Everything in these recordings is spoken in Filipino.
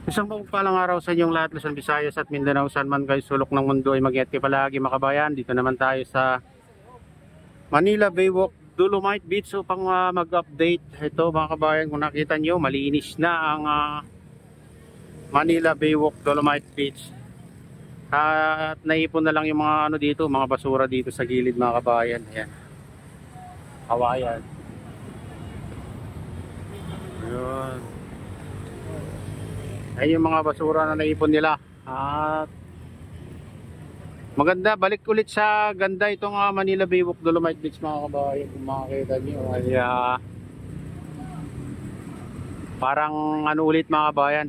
Isang pagpalang araw sa inyong lahat, Luzon, Visayas at Mindanao, saan man kayo sulok ng mundo ay mag-ingat kayo palagi mga kabayan. Dito naman tayo sa Manila Baywalk Dolomite Beach upang mag-update. Ito mga kabayan, kung nakita nyo, malinis na ang Manila Baywalk Dolomite Beach. At naipon na lang yung mga ano dito, mga basura dito sa gilid mga kabayan. Ayan. Kawayan. Ayun. Ayun yung mga basura na naipon nila. At maganda, balik ulit sa ganda itong Manila Baywalk Dolomite Beach mga kabayan. Kung makakita nyo ay parang ano ulit mga kabayan.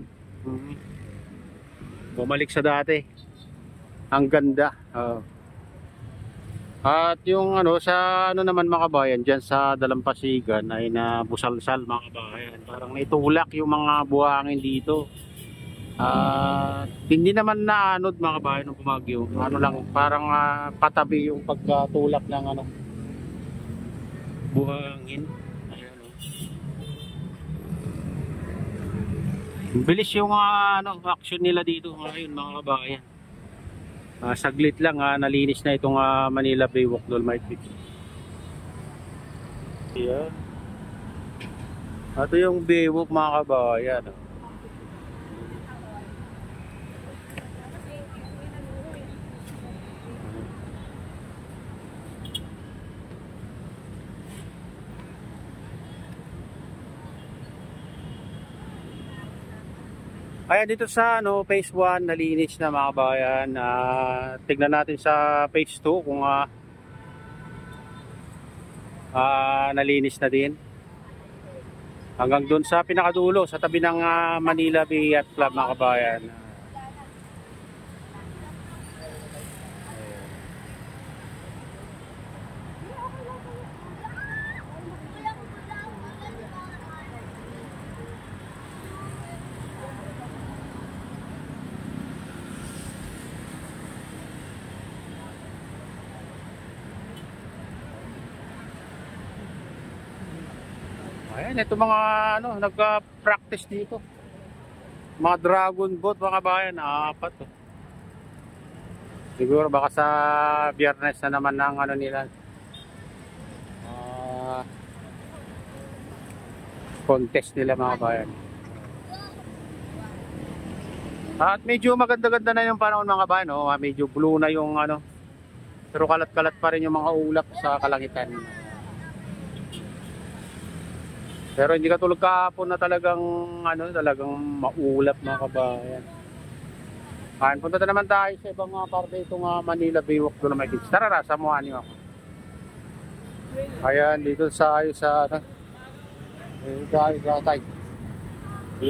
Bumalik sa dati. Ang ganda. At yung ano sa ano naman mga kabayan, diyan sa Dalampasigan ay nabusalsal mga kabayan. Parang naitulak yung mga buhangin dito. Hindi naman naanod mga kabayan ng bumagyo. Ano lang, parang patabi yung pagkatulak ng ano buhangin. Ayan, bilis yung ano action nila dito ngayon mga kabayan. Saglit lang nalinis na itong Manila Baywalk Dolomite Beach. Ayan. Ito yung Baywalk mga kabayan. Ayan, dito sa ano, phase 1 nalinis na mga kabayan. Tignan natin sa phase 2 kung nalinis na din. Hanggang dun sa pinakadulo sa tabi ng Manila Bay Yacht Club mga kabayan. Ayan, ito mga ano, nagka-practice dito. Mga dragon boat mga kabayan, 4 to. Siguro baka sa Biyernes na naman ng ano nila. Contest nila mga kabayan. At medyo maganda-ganda na yung panahon mga kabayan, medyo blue na yung ano. Pero kalat-kalat pa rin yung mga ulap sa kalangitan. Pero hindi katulad kahapon na talagang ano, talagang maulap mga kabayan. Ayan, punta na naman tayo sa ibang parte itong Manila Baywalk Dolomite Beach. Tara, samuhan niyo ako. Ayan, dito tayo sa ano, dito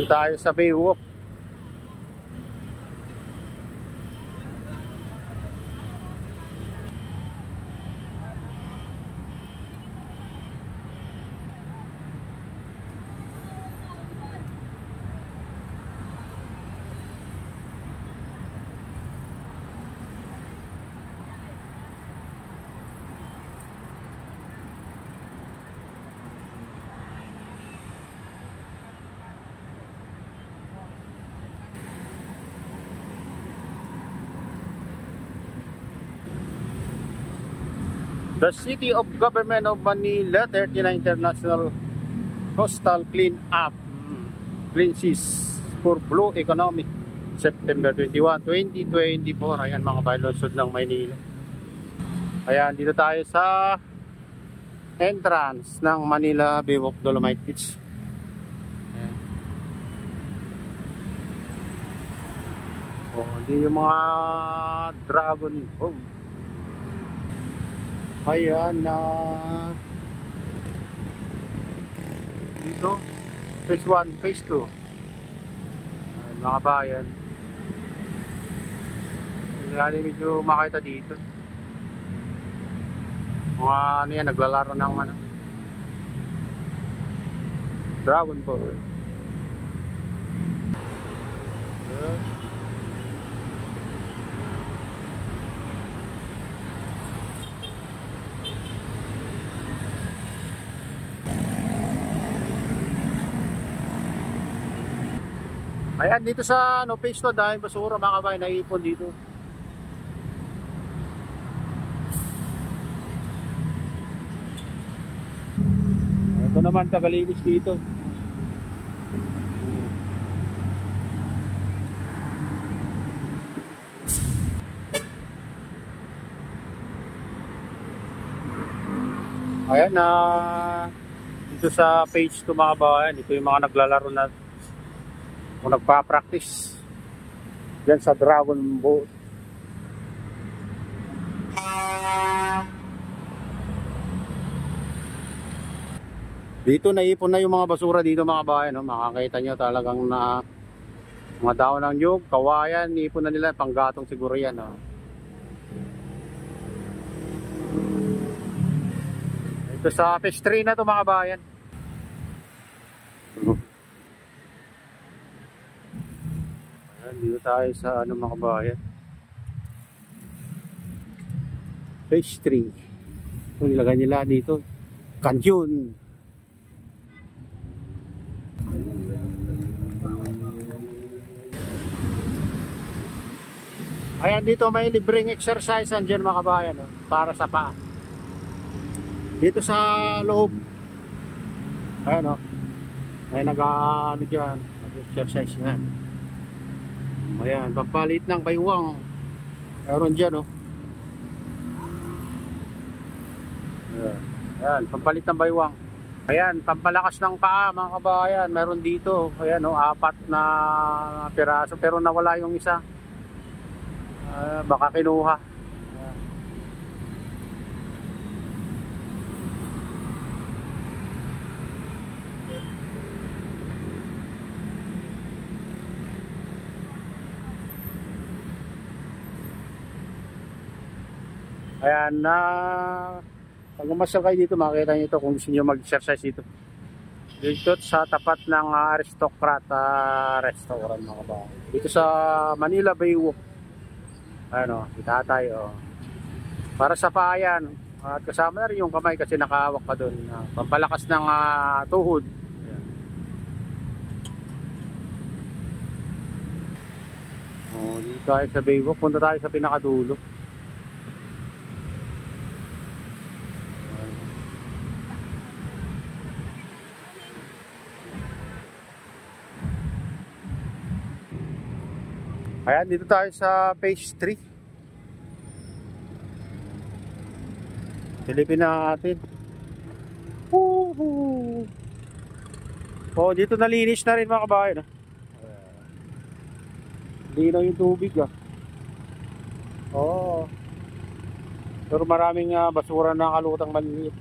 tayo sa Baywalk. The City of Government of Manila 39 International Coastal Clean Up Clean Seas for Blue Economy September 21, 2024. Ayan mga bailonsod ng Maynila. Ayan, dito tayo sa entrance ng Manila Baywalk Dolomite Beach. Ayan. Hindi yung mga dragon. Ayan na dito phase 1, phase 2. Ayan, mga bayan. Hindi medyo makita dito. Mga ano yan, naglalaro ng ano, Dragon Ball. Ayan, dito sa ano, phase 2, dahil basura mga kabayan, naiipon dito. Ito naman, tagalinis dito. Ayan na dito sa page 2 mga kabayan, ito yung mga naglalaro na o nagpa-practice dyan sa Dragon Boat. Dito naipon na yung mga basura dito mga kabayan, no? Makakita nyo talagang na mga daon ng nyug, kawayan, ipon na nila, panggatong siguro yan. No? Ito sa phase 3 na to mga kabayan. Ayan, dito tayo sa ano mga kabayan, phase 3. Ito nilagay nila dito, kanyon. Ayan, dito may libreng exercise andyan mga kabayan, no? Para sa paa. Dito sa loob. Ayan, no? May nag-ano dyan, exercise na. Ayan, pampalit ng baywang. Meron dyan, no? Ayan, pampalit ng baywang. Ayan, pampalakas ng paa mga kabayan. Meron dito. Ayan, no? 4 na piraso pero nawala yung isa. Baka kinuha. Ayan na pag umasyal kayo dito makikita nyo ito kung gusto nyo mag-exercise dito. Dito sa tapat ng Aristocrat Restaurant mga kabayan. Dito sa Manila Bay Walk. Ano, itatay para sa paayan at kasama na rin yung kamay kasi nakahawak pa doon, pampalakas ng tuhod. Dito tayo sa Baywalk, punta tayo sa pinakadulo. Ayan, dito tayo sa phase 3. Silipin natin. Dito nalinis na rin mga kabayan. Linaw yung tubig. Pero maraming basura na kalutang maliit.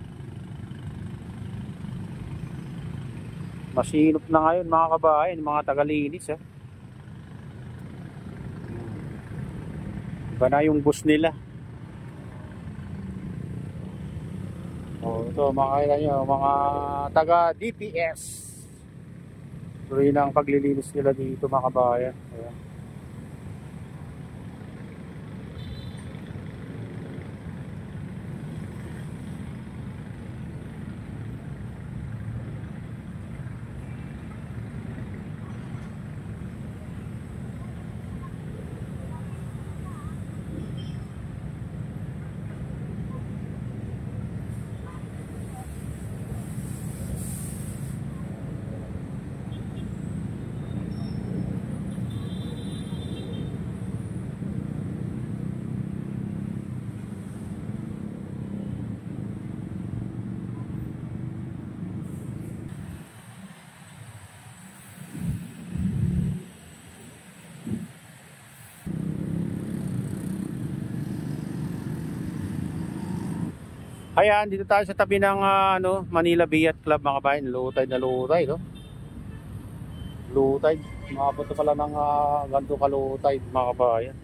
Masinop na ngayon mga kabayan, mga tagalinis. Iba na yung bus nila. Ito makikita nyo, mga taga DPS. Tuloy na ang paglilinis nila dito mga kabayan. Ayan. Ayan, dito tayo sa tabi ng Manila Bay Club mga kabayan. Low tide na low tide, no? Low tide. Makapot pala ng ganito ka low tide mga kabayan.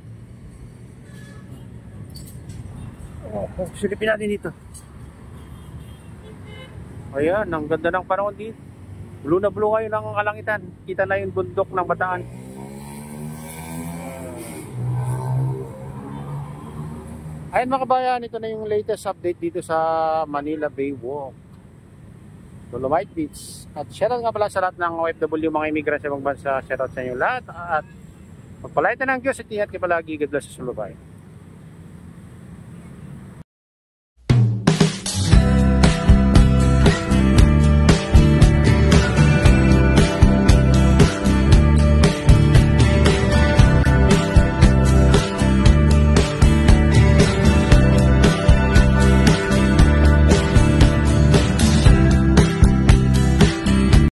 Silipin natin dito. Ayan, ang ganda ng panahon dito. Blue na blue kayo ng kalangitan. Kita na yung bundok ng Bataan. Ayan mga kabayan, ito na yung latest update dito sa Manila Bay Walk. Dolomite Beach. At shoutout nga pala sa lahat ng OFW, mga immigrant sa ibang bansa. Shoutout sa inyo lahat. At magpalait na ng Diyos at ingat kayo palagi. God bless sa Sulubay.